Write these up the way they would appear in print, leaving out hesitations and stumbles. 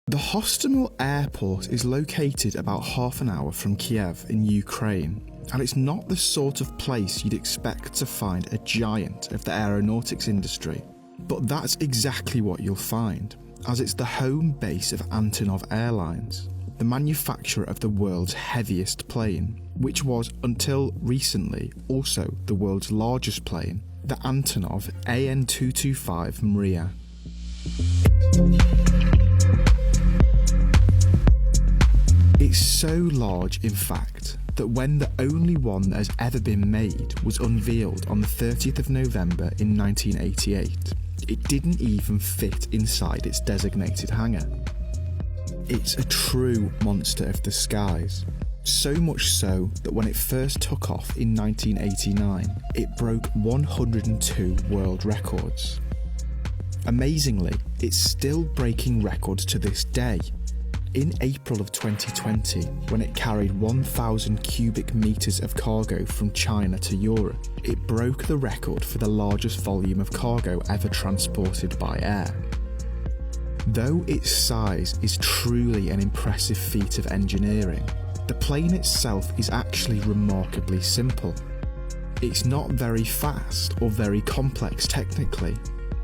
The Hostomel Airport is located about half an hour from Kiev in Ukraine, and it's not the sort of place you'd expect to find a giant of the aeronautics industry. But that's exactly what you'll find, as it's the home base of Antonov Airlines, the manufacturer of the world's heaviest plane, which was, until recently, also the world's largest plane, the Antonov AN-225 Mriya. It's so large, in fact, that when the only one that has ever been made was unveiled on the 30th of November in 1988, it didn't even fit inside its designated hangar. It's a true monster of the skies, so much so that when it first took off in 1989, it broke 102 world records. Amazingly, it's still breaking records to this day. In April of 2020, when it carried 1,000 cubic metres of cargo from China to Europe, it broke the record for the largest volume of cargo ever transported by air. Though its size is truly an impressive feat of engineering, the plane itself is actually remarkably simple. It's not very fast or very complex technically.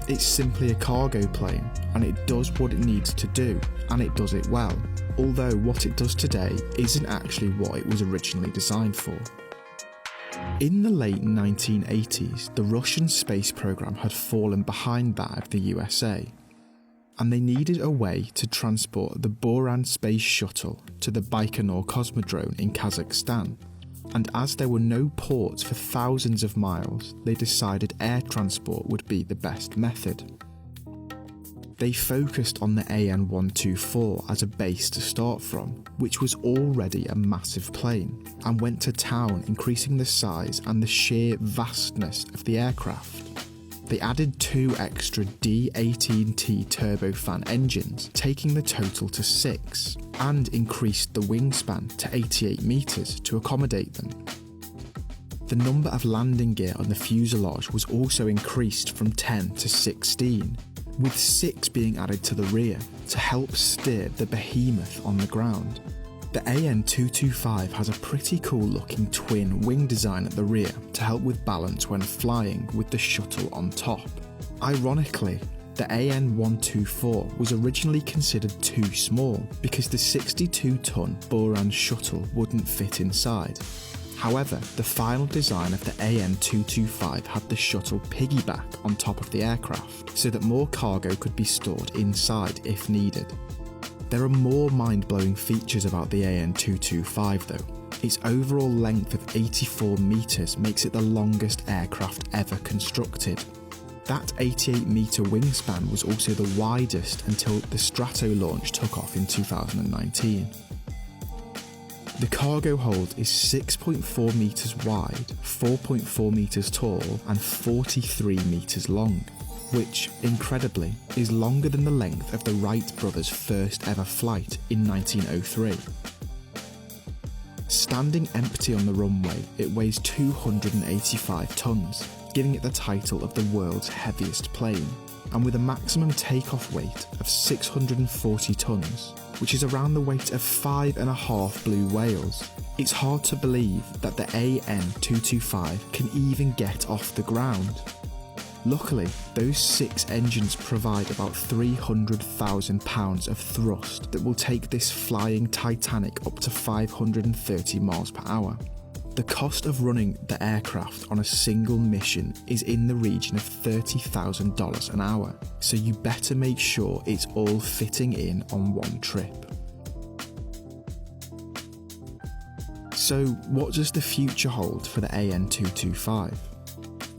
It's simply a cargo plane, and it does what it needs to do, and it does it well, although what it does today isn't actually what it was originally designed for. In the late 1980s, the Russian space program had fallen behind that of the USA, and they needed a way to transport the Buran space shuttle to the Baikonur Cosmodrome in Kazakhstan. And as there were no ports for thousands of miles, they decided air transport would be the best method. They focused on the AN-124 as a base to start from, which was already a massive plane, and went to town increasing the size and the sheer vastness of the aircraft. They added 2 extra D-18T turbofan engines, taking the total to 6, and increased the wingspan to 88 metres to accommodate them. The number of landing gear on the fuselage was also increased from 10 to 16, with 6 being added to the rear to help steer the behemoth on the ground. The AN-225 has a pretty cool looking twin wing design at the rear to help with balance when flying with the shuttle on top. Ironically, the AN-124 was originally considered too small because the 62-ton Buran shuttle wouldn't fit inside. However, the final design of the AN-225 had the shuttle piggyback on top of the aircraft so that more cargo could be stored inside if needed. There are more mind-blowing features about the AN-225 though. Its overall length of 84 metres makes it the longest aircraft ever constructed. That 88-metre wingspan was also the widest until the Strato launch took off in 2019. The cargo hold is 6.4 metres wide, 4.4 metres tall and 43 metres long, which, incredibly, is longer than the length of the Wright brothers' first ever flight in 1903. Standing empty on the runway, it weighs 285 tonnes, giving it the title of the world's heaviest plane, and with a maximum takeoff weight of 640 tonnes, which is around the weight of 5.5 blue whales. It's hard to believe that the AN-225 can even get off the ground. Luckily, those 6 engines provide about 300,000 pounds of thrust that will take this flying Titanic up to 530 miles per hour. The cost of running the aircraft on a single mission is in the region of $30,000 an hour, so you better make sure it's all fitting in on one trip. So, what does the future hold for the AN-225?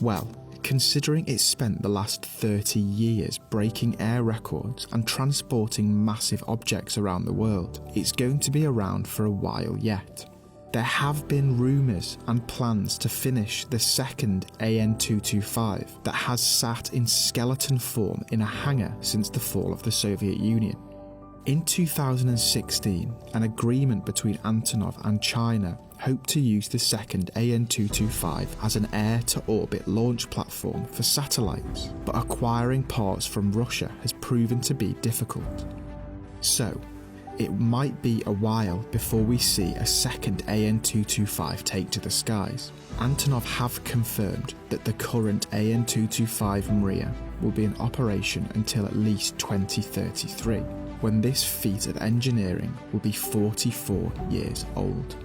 Well, considering it's spent the last 30 years breaking air records and transporting massive objects around the world, it's going to be around for a while yet. There have been rumours and plans to finish the second AN-225 that has sat in skeleton form in a hangar since the fall of the Soviet Union. In 2016, an agreement between Antonov and China hoped to use the second AN-225 as an air-to-orbit launch platform for satellites, but acquiring parts from Russia has proven to be difficult. So, it might be a while before we see a second AN-225 take to the skies. Antonov have confirmed that the current AN-225 Mriya will be in operation until at least 2033, when this feat of engineering will be 44 years old.